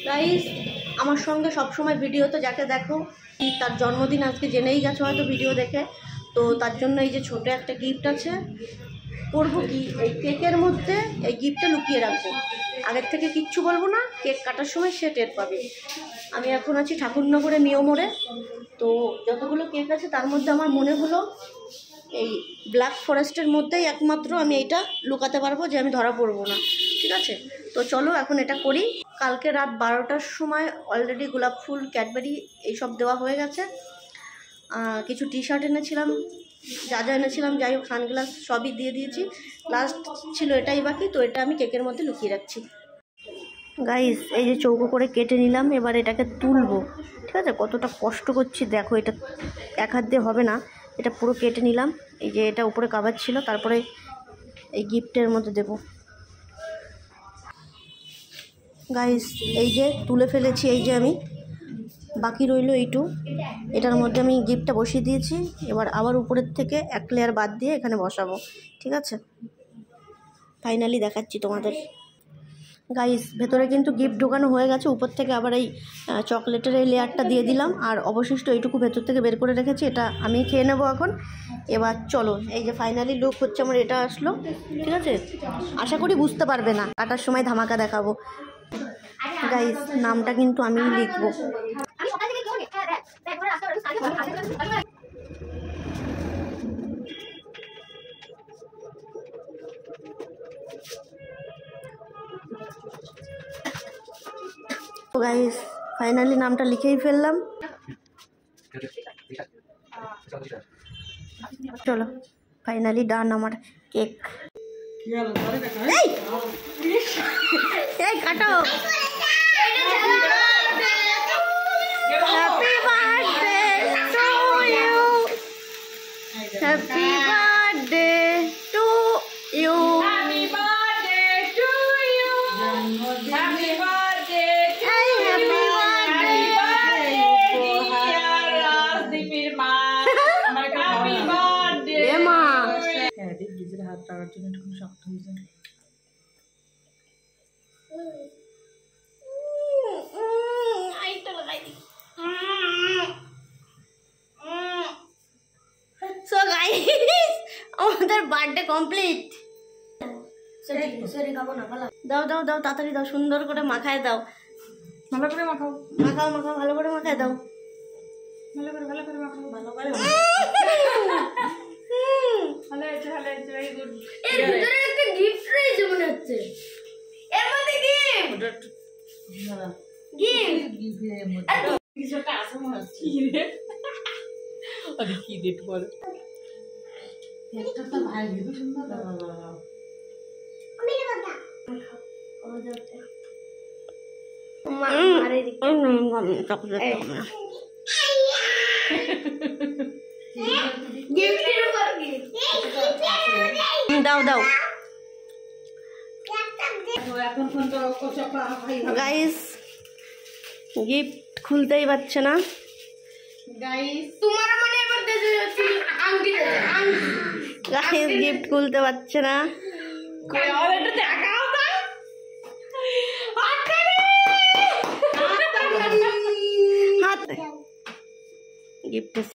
Guys, আমার সঙ্গে সবসময় ভিডিওতে যাকে দেখো তার জন্মদিন আজকে জেনেই গেছো হয়তো ভিডিও দেখে। তো তার জন্য এই যে ছোটো একটা গিফট আছে। করবো কি, এই কেকের মধ্যে এই গিফটটা লুকিয়ে রাখবো। আগের থেকে কিচ্ছু বলবো না, কেক কাটার সময় সে টের পাবে। আমি এখন আছি ঠাকুরনগরে নিয়মরে। তো যতগুলো কেক আছে তার মধ্যে আমার মনে হলো এই ব্ল্যাক ফরেস্টের মধ্যেই একমাত্র আমি এইটা লুকাতে পারবো যে আমি ধরা পড়বো না। ঠিক আছে, তো চলো এখন এটা করি। কালকে রাত 12টার সময় অলরেডি গোলাপ ফুল, ক্যাডবেরি এইসব দেওয়া হয়ে গেছে। কিছু টি শার্ট এনেছিলাম, যা যা এনেছিলাম, যাই হোক সানগ্লাস সবই দিয়ে দিয়েছি। লাস্ট ছিল এটাই বাকি, তো এটা আমি কেকের মধ্যে লুকিয়ে রাখছি। গাইস, এই যে চৌকো করে কেটে নিলাম, এবার এটাকে তুলবো। ঠিক আছে, কতটা কষ্ট করছি দেখো। এটা এক হাত দিয়ে হবে না, এটা পুরো কেটে নিলাম। এই যে এটা উপরে কাভার ছিল, তারপরে এই গিফটের মধ্যে দেব। গাইস, এই যে তুলে ফেলেছি, এই যে আমি বাকি রইল এইটু, এটার মধ্যে আমি গিফটটা বসিয়ে দিয়েছি। এবার আবার উপরের থেকে এক লেয়ার বাদ দিয়ে এখানে বসাবো। ঠিক আছে, ফাইনালি দেখাচ্ছি তোমাদের। গাইস, ভেতরে কিন্তু গিফট ঢোকানো হয়ে গেছে। উপর থেকে আবার এই চকলেটের এই লেয়ারটা দিয়ে দিলাম, আর অবশিষ্ট এইটুকু ভেতর থেকে বের করে রেখেছি, এটা আমি খেয়ে নেবো এখন। এবার চলো, এই যে ফাইনালি লুক হচ্ছে আমার, এটা আসলো। ঠিক আছে, আশা করি বুঝতে পারবে না, কাটার সময় ধামাকা দেখাবো। গাইস, নামটা কিন্তু আমিই লিখবো। তো গাইস, ফাইনালি নামটা লিখেই ফেললাম। চলো, ফাইনালি ডান আমার কেক। এই কাটো। Happy birthday to you, happy birthday to you, happy birthday to you, happy birthday to you, happy birthday dear রাজদীপের মা, হ্যাপি বার্থডে মা। হ্যাঁ, দীপ নিজের হাত লাগার জন্য একটু শক্ত হয়ে যায়। সো গাইস, আমাদের বার্থডে কমপ্লিট। দাও দাও দাও, তাড়াতাড়ি দাও, সুন্দর করে মাখায় দাও। ভালো করে মাখাও, মাখাও মাখাও, ভালো করে মাখায় দাও। ভালো করে মাখাও, ভালো করে ভালো হয়েছে, ভালো হয়েছে, ভেরি গুড। এর ভিতরে একটা গিফট রয়েছে মনে হচ্ছে। এর মধ্যে গিফট, গিফট কিছুটা আছে মনে হচ্ছে। কি রে, আরে কি দেখ বলো, একটা তো ভাই হেবি সুন্দর। দাও দাও। গাইস, গিফট খুলতেই পারছে না। গাইস, তোমার মনে এবার আংটি, গাইস গিফট খুলতে পারছে না। আর একটু দেখাও তো, হাত গিফট